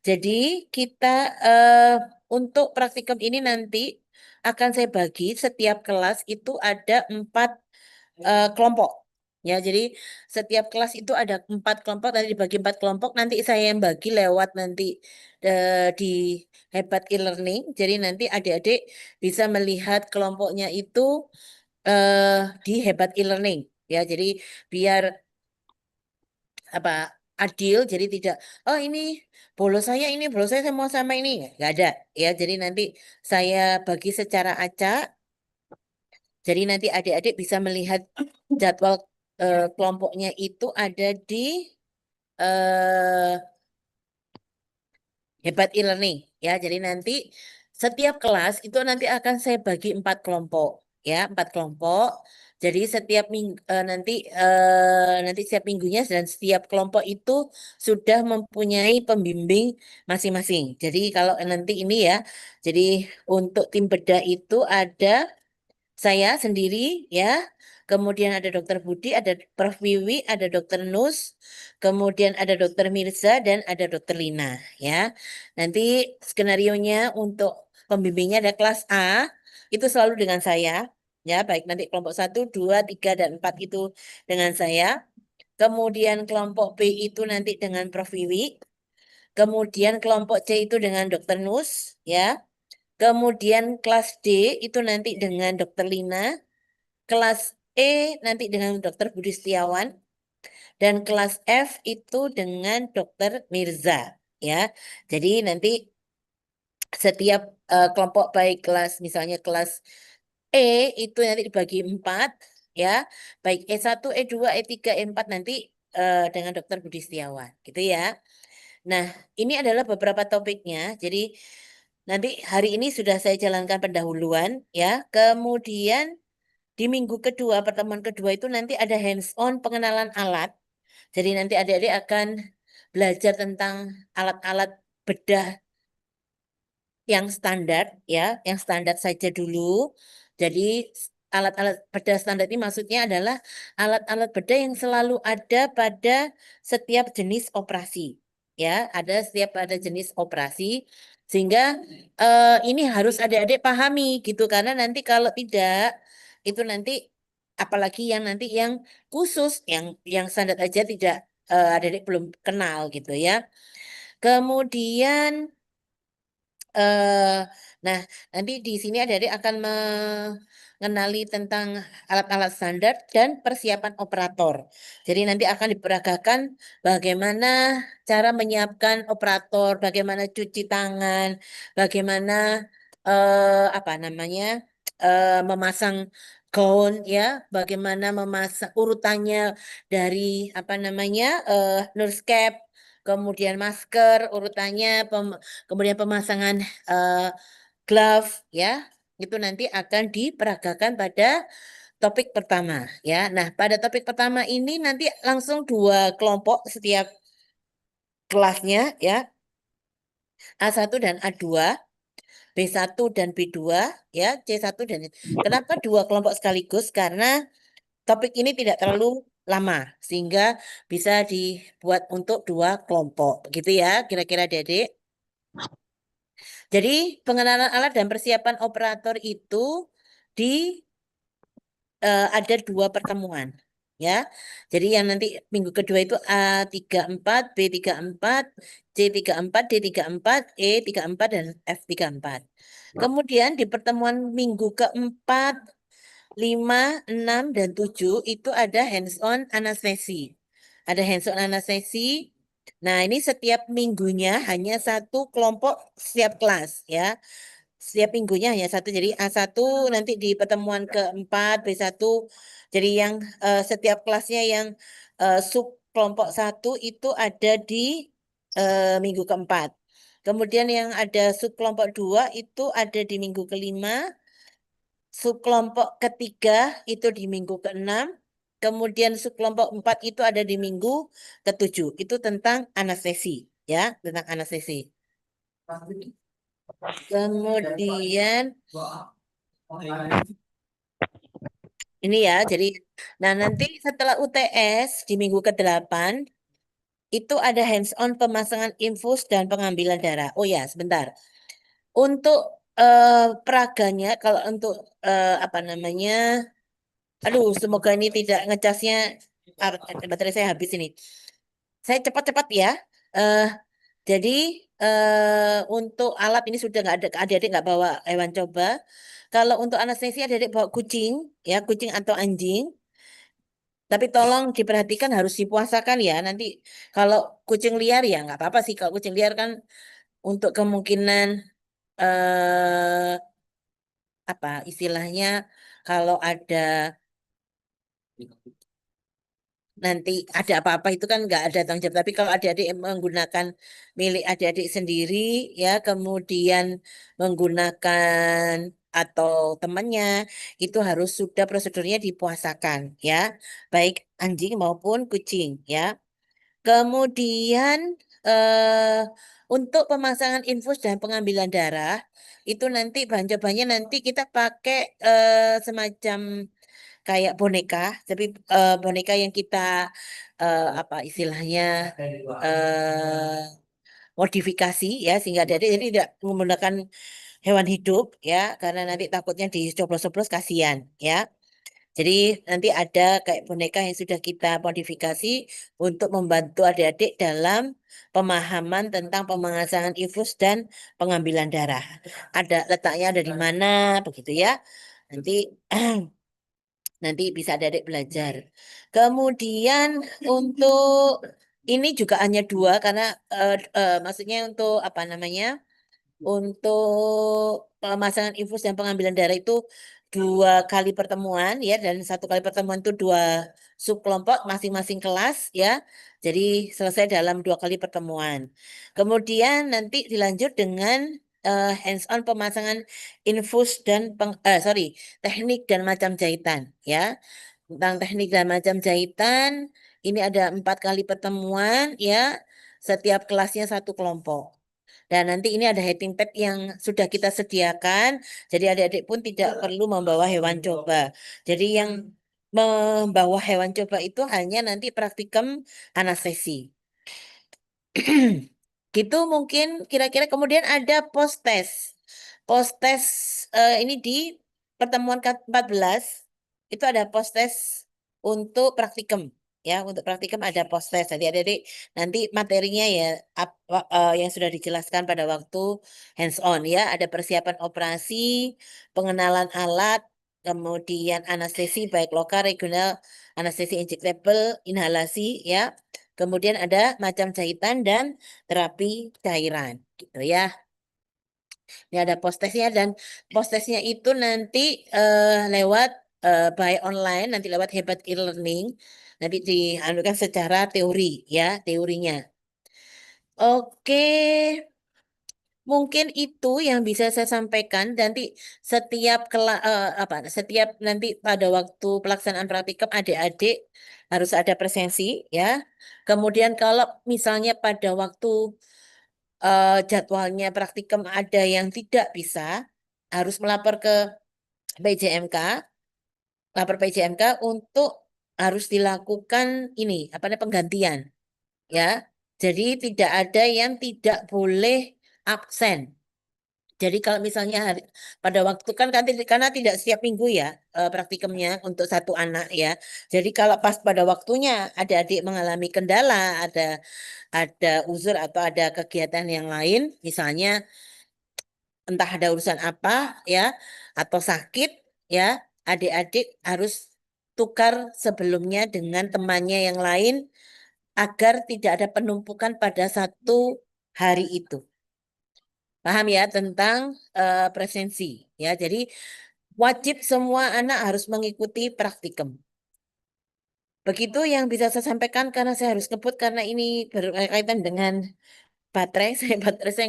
Jadi kita untuk praktikum ini nanti akan saya bagi setiap kelas itu ada 4 kelompok. Ya, jadi setiap kelas itu ada 4 kelompok, nanti dibagi 4 kelompok. Nanti saya yang bagi lewat nanti di Hebat e-learning. Jadi nanti adik-adik bisa melihat kelompoknya itu di Hebat e-learning. Ya, jadi biar apa adil, jadi tidak ini bolos saya mau sama ini nggak ada ya. Jadi nanti saya bagi secara acak. Jadi nanti adik-adik bisa melihat jadwal kelompoknya itu ada di eh, Hebat e-learning ya. Jadi nanti setiap kelas itu nanti akan saya bagi 4 kelompok ya, 4 kelompok. Jadi setiap minggu nanti setiap minggunya dan setiap kelompok itu sudah mempunyai pembimbing masing-masing. Jadi kalau nanti ini ya, jadi untuk tim bedah itu ada saya sendiri ya, kemudian ada Dokter Budi, ada Prof Wiwi, ada Dokter Nus, kemudian ada Dokter Mirza dan ada Dokter Lina ya. Nanti skenarionya untuk pembimbingnya ada kelas A itu selalu dengan saya ya, baik nanti kelompok 1, 2, 3, dan 4 itu dengan saya. Kemudian kelompok B itu nanti dengan Prof Wiwi, kemudian kelompok C itu dengan Dokter Nus ya. Kemudian kelas D itu nanti dengan Dokter Lina, kelas E nanti dengan Dokter Budi Setiawan, dan kelas F itu dengan Dokter Mirza ya. Jadi nanti setiap kelompok baik kelas misalnya kelas E itu nanti dibagi 4 ya. Baik E1, E2, E3, E4 nanti dengan Dokter Budi Setiawan gitu ya. Nah, ini adalah beberapa topiknya. Jadi nanti hari ini sudah saya jalankan pendahuluan ya. Kemudian di minggu kedua, pertemuan kedua itu nanti ada hands-on pengenalan alat. Jadi nanti adik-adik akan belajar tentang alat-alat bedah yang standar ya, yang standar saja dulu. Jadi alat-alat bedah standar ini maksudnya adalah alat-alat bedah yang selalu ada pada setiap jenis operasi. Ya, ada setiap pada jenis operasi sehingga ini harus adik-adik pahami gitu karena nanti kalau tidak itu nanti apalagi yang nanti yang khusus yang standar aja tidak adik-adik belum kenal gitu ya. Kemudian eh nah, nanti di sini adik-adik akan mengenali tentang alat-alat standar dan persiapan operator. Jadi nanti akan diperagakan bagaimana cara menyiapkan operator, bagaimana cuci tangan, bagaimana apa namanya memasang gaun ya, bagaimana memasang urutannya dari apa namanya nurse cap, kemudian masker urutannya, kemudian pemasangan eh, glove ya, itu nanti akan diperagakan pada topik pertama ya. Nah, pada topik pertama ini nanti langsung 2 kelompok setiap kelasnya ya, A1 dan A2, B1 dan B2 ya, C1 dan kenapa 2 kelompok sekaligus? Karena topik ini tidak terlalu lama sehingga bisa dibuat untuk 2 kelompok. Begitu ya, kira-kira Dedek. Jadi pengenalan alat dan persiapan operator itu di ada 2 pertemuan ya. Jadi yang nanti minggu kedua itu A34, B34, C34, D34, E34 dan F34. Kemudian di pertemuan minggu keempat, 5, 6, dan 7 itu ada hands-on anestesi. Ada hands-on anestesi. Nah, ini setiap minggunya hanya 1 kelompok setiap kelas ya. Setiap minggunya hanya 1. Jadi A1 nanti di pertemuan keempat, B1. Jadi yang setiap kelasnya yang sub kelompok 1 itu ada di minggu keempat. Kemudian yang ada sub kelompok 2 itu ada di minggu kelima. Subkelompok ketiga itu di minggu keenam, kemudian subkelompok 4 itu ada di minggu ketujuh. Itu tentang anestesi, ya, tentang anestesi. Kemudian ini ya, jadi nah nanti setelah UTS di minggu ke-8 itu ada hands-on pemasangan infus dan pengambilan darah. Oh ya, sebentar. Untuk peraganya, kalau untuk apa namanya, aduh, semoga ini tidak ngecasnya, baterai saya habis ini. Saya cepat-cepat ya. Eh, jadi untuk alat ini sudah nggak ada, adik-adik nggak bawa hewan coba. Kalau untuk anestesi adik-adik bawa kucing, ya kucing atau anjing. Tapi tolong diperhatikan harus dipuasakan ya. Nanti kalau kucing liar ya nggak apa-apa sih. Kalau kucing liar kan untuk kemungkinan apa istilahnya kalau ada nanti ada apa-apa itu kan nggak ada tanggung jawab. Tapi kalau adik-adik yang menggunakan milik adik-adik sendiri ya kemudian menggunakan atau temannya itu harus sudah prosedurnya dipuasakan ya baik anjing maupun kucing ya. Kemudian eh, untuk pemasangan infus dan pengambilan darah itu nanti bahan-bahannya nanti kita pakai semacam kayak boneka, tapi boneka yang kita apa istilahnya eh modifikasi ya sehingga jadi tidak menggunakan hewan hidup ya karena nanti takutnya dicoblos-coblos kasihan ya. Jadi nanti ada kayak boneka yang sudah kita modifikasi untuk membantu adik-adik dalam pemahaman tentang pemasangan infus dan pengambilan darah. Ada letaknya ada di mana begitu ya. Nanti nanti bisa adik-adik belajar. Kemudian untuk ini juga hanya dua karena maksudnya untuk apa namanya? Untuk pemasangan infus dan pengambilan darah itu dua kali pertemuan ya dan satu kali pertemuan itu dua subkelompok masing-masing kelas ya. Jadi selesai dalam dua kali pertemuan. Kemudian nanti dilanjut dengan hands-on pemasangan infus dan sorry teknik dan macam jahitan ya. Tentang teknik dan macam jahitan ini ada 4 kali pertemuan ya. Setiap kelasnya satu kelompok. Dan nanti ini ada heating pad yang sudah kita sediakan, jadi adik-adik pun tidak perlu membawa hewan coba. Jadi yang membawa hewan coba itu hanya nanti praktikum anestesi. Gitu mungkin kira-kira kemudian ada post test. Post test ini di pertemuan ke-14 itu ada post test untuk praktikum. Ya, untuk praktikum ada post test. Jadi adik-adik nanti materinya ya yang sudah dijelaskan pada waktu hands on ya, ada persiapan operasi, pengenalan alat, kemudian anestesi baik lokal, regional, anestesi injectable, inhalasi ya. Kemudian ada macam jahitan dan terapi cairan gitu ya. Ini ada postesnya dan postesnya itu nanti lewat by online, nanti lewat Hebat e-learning, nanti dianukan secara teori ya, teorinya. Oke, mungkin itu yang bisa saya sampaikan. Nanti setiap nanti pada waktu pelaksanaan praktikum adik-adik harus ada presensi ya. Kemudian kalau misalnya pada waktu jadwalnya praktikum ada yang tidak bisa, harus melapor ke PJMK, lapor PJMK untuk harus dilakukan ini apa namanya penggantian ya. Jadi tidak ada yang tidak boleh absen. Jadi kalau misalnya pada waktu karena tidak setiap minggu ya praktikumnya untuk satu anak ya. Jadi kalau pas pada waktunya ada adik mengalami kendala, ada uzur atau ada kegiatan yang lain, misalnya entah ada urusan apa ya atau sakit ya, adik-adik harus tukar sebelumnya dengan temannya yang lain agar tidak ada penumpukan pada satu hari itu. Paham ya tentang presensi ya. Jadi wajib semua anak harus mengikuti praktikum. Begitu yang bisa saya sampaikan karena saya harus ngebut karena ini berkaitan dengan baterai. Baterai saya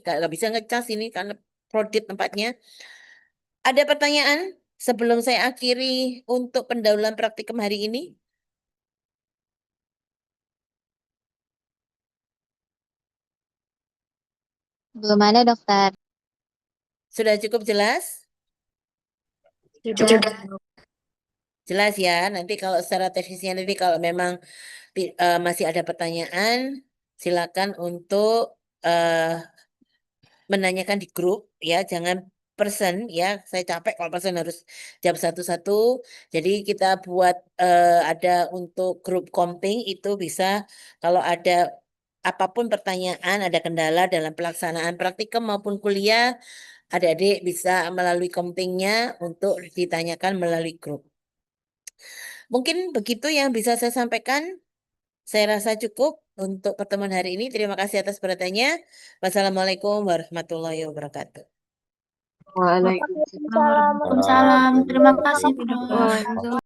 nggak bisa ngecas ini karena kredit tempatnya. Ada pertanyaan sebelum saya akhiri untuk pendahuluan praktikum hari ini? Belum ada, dokter. Sudah cukup jelas? Sudah. Jelas ya, nanti kalau secara teknisnya nanti kalau memang masih ada pertanyaan, silakan untuk eh, menanyakan di grup ya, jangan person ya. Saya capek kalau person harus jawab satu-satu. Jadi kita buat ada untuk grup komping itu bisa kalau ada apapun pertanyaan, ada kendala dalam pelaksanaan praktikum maupun kuliah, adik-adik bisa melalui kompingnya untuk ditanyakan melalui grup. Mungkin begitu yang bisa saya sampaikan. Saya rasa cukup untuk pertemuan hari ini. Terima kasih atas perhatiannya. Wassalamualaikum warahmatullahi wabarakatuh. Waalaikumsalam Waalaikumsalam warahmatullahi warahmatullahi wabarakatuh. wabarakatuh. Terima kasih, Bu Dok. Waalaikumsalam.